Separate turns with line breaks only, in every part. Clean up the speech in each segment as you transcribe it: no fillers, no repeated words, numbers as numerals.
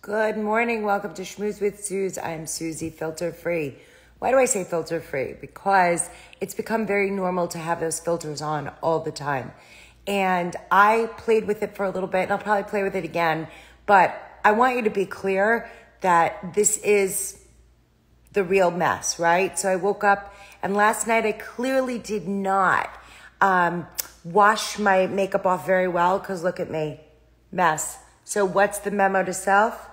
Good morning. Welcome to Schmooze with Suze. I am Susie, filter free. Why do I say filter free? Because it's become very normal to have those filters on all the time. And I played with it for a little bit, and I'll probably play with it again. But I want you to be clear that this is the real mess, right? So I woke up, and last night I clearly did not wash my makeup off very well, because look at me, mess. So what's the memo to self?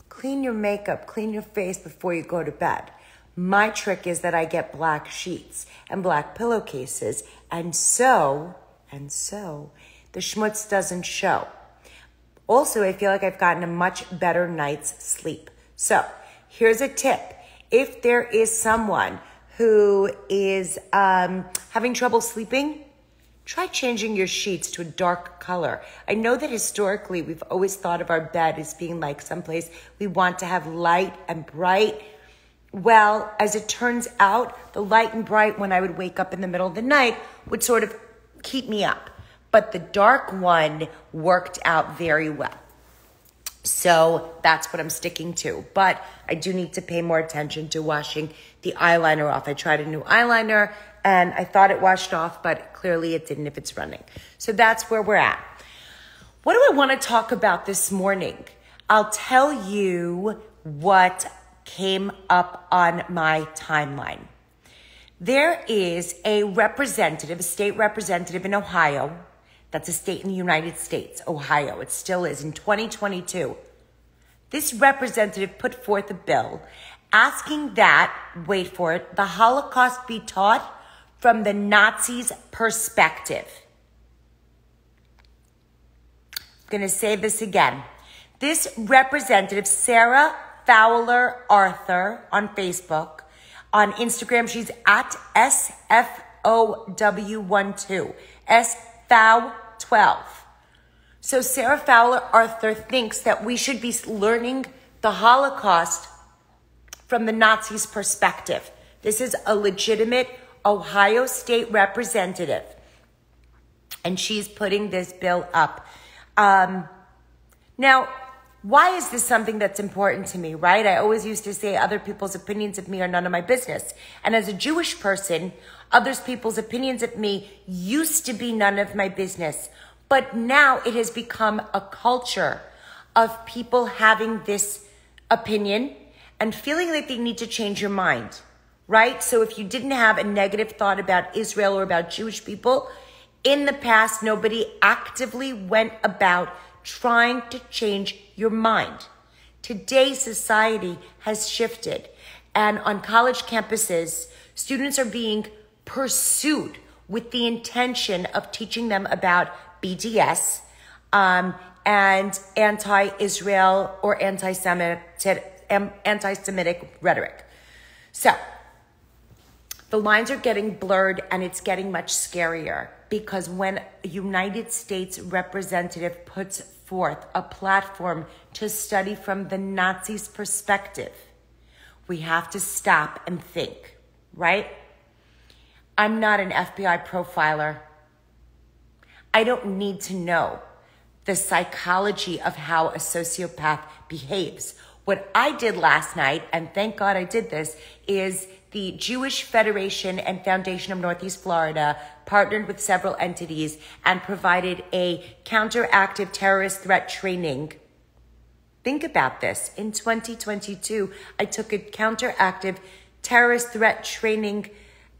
Clean your makeup, clean your face before you go to bed. My trick is that I get black sheets and black pillowcases, and so the schmutz doesn't show. Also, I feel like I've gotten a much better night's sleep. So here's a tip. If there is someone who is having trouble sleeping, try changing your sheets to a dark color. I know that historically we've always thought of our bed as being like someplace we want to have light and bright. Well, as it turns out, the light and bright when I would wake up in the middle of the night would sort of keep me up. But the dark one worked out very well. So that's what I'm sticking to. But I do need to pay more attention to washing the eyeliner off. I tried a new eyeliner and I thought it washed off, but clearly it didn't if it's running. So that's where we're at. What do I want to talk about this morning? I'll tell you what came up on my timeline. There is a representative, a state representative in Ohio. That's a state in the United States, Ohio. It still is in 2022. This representative put forth a bill asking that, wait for it, the Holocaust be taught from the Nazis' perspective. I'm going to say this again. This representative, Sarah Fowler Arthur on Facebook, on Instagram, she's at SFOW12, SFOW12. So Sarah Fowler Arthur thinks that we should be learning the Holocaust from the Nazis' perspective. This is a legitimate Ohio State representative, and she's putting this bill up. Now, why is this something that's important to me, right? I always used to say other people's opinions of me are none of my business. And as a Jewish person, other people's opinions of me used to be none of my business. But now it has become a culture of people having this opinion and feeling like they need to change your mind, right? So if you didn't have a negative thought about Israel or about Jewish people, in the past, nobody actively went about trying to change your mind. Today's society has shifted, and on college campuses, students are being pursued with the intention of teaching them about BDS and anti-Israel or anti-Semitic rhetoric. So the lines are getting blurred, and it's getting much scarier because when a United States representative puts forth a platform to study from the Nazis' perspective, we have to stop and think, right? I'm not an FBI profiler. I don't need to know the psychology of how a sociopath behaves. What I did last night, and thank God I did this, is the Jewish Federation and Foundation of Northeast Florida partnered with several entities and provided a counteractive terrorist threat training. Think about this. In 2022, I took a counteractive terrorist threat training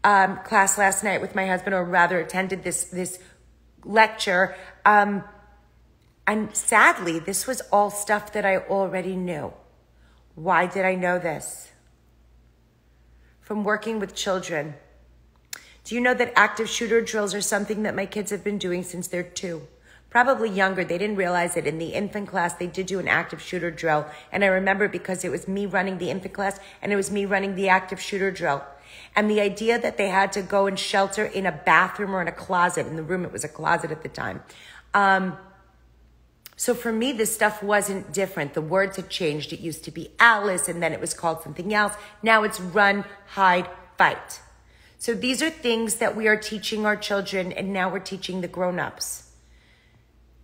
class last night with my husband, or rather attended this lecture. And sadly, this was all stuff that I already knew. Why did I know this? From working with children. Do you know that active shooter drills are something that my kids have been doing since they're 2? Probably younger. They didn't realize it. In the infant class, they did do an active shooter drill. And I remember because it was me running the infant class and it was me running the active shooter drill. And the idea that they had to go and shelter in a bathroom or in a closet. In the room, it was a closet at the time. So for me, this stuff wasn't different. The words had changed. It used to be Alice, and then it was called something else. Now it's run, hide, fight. So these are things that we are teaching our children, and now we're teaching the grown-ups.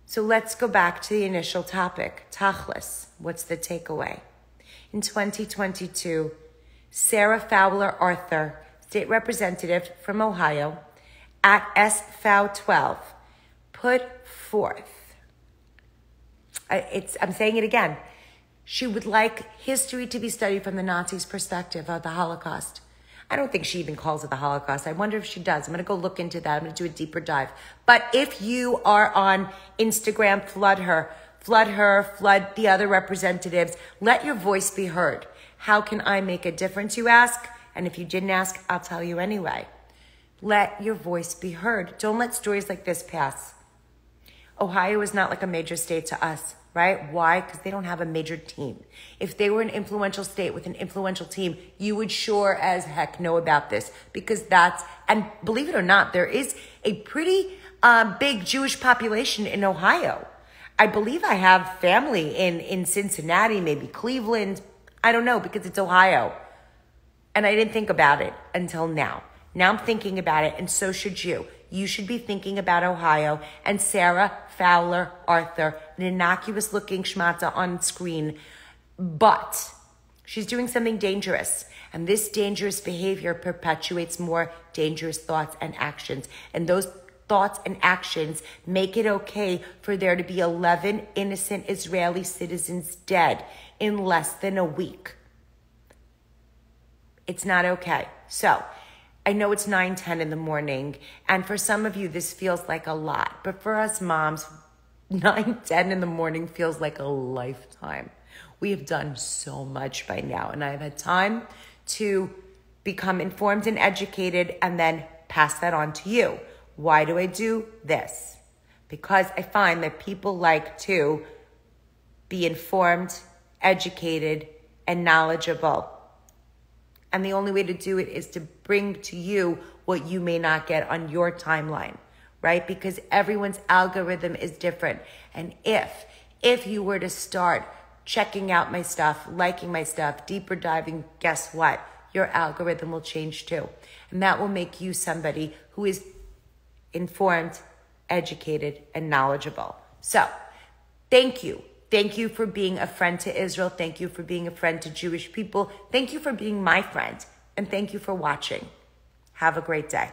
So let's go back to the initial topic, Tachlis. What's the takeaway? In 2022, Sarah Fowler Arthur, state representative from Ohio, at SFOW12, put forth, I'm saying it again, she would like history to be studied from the Nazis' perspective of the Holocaust. I don't think she even calls it the Holocaust. I wonder if she does. I'm going to go look into that. I'm going to do a deeper dive. But if you are on Instagram, flood the other representatives. Let your voice be heard. How can I make a difference, you ask? And if you didn't ask, I'll tell you anyway. Let your voice be heard. Don't let stories like this pass. Ohio is not like a major state to us, right? Why? Because they don't have a major team. If they were an influential state with an influential team, you would sure as heck know about this, because and believe it or not, there is a pretty big Jewish population in Ohio. I believe I have family in Cincinnati, maybe Cleveland. I don't know, because it's Ohio. And I didn't think about it until now. Now I'm thinking about it, and so should you. You should be thinking about Ohio and Sarah Fowler Arthur, an innocuous-looking schmata on screen. But she's doing something dangerous, and this dangerous behavior perpetuates more dangerous thoughts and actions. And those thoughts and actions make it okay for there to be 11 innocent Israeli citizens dead in less than a week. It's not okay. So I know it's 9:10 in the morning, and for some of you, this feels like a lot. But for us moms, 9:10 in the morning feels like a lifetime. We have done so much by now, and I've had time to become informed and educated and then pass that on to you. Why do I do this? Because I find that people like to be informed, educated, and knowledgeable. And the only way to do it is to bring to you what you may not get on your timeline, right? Because everyone's algorithm is different. And if you were to start checking out my stuff, liking my stuff, deeper diving, guess what? Your algorithm will change too. And that will make you somebody who is informed, educated, and knowledgeable. So, thank you. Thank you for being a friend to Israel. Thank you for being a friend to Jewish people. Thank you for being my friend. And thank you for watching. Have a great day.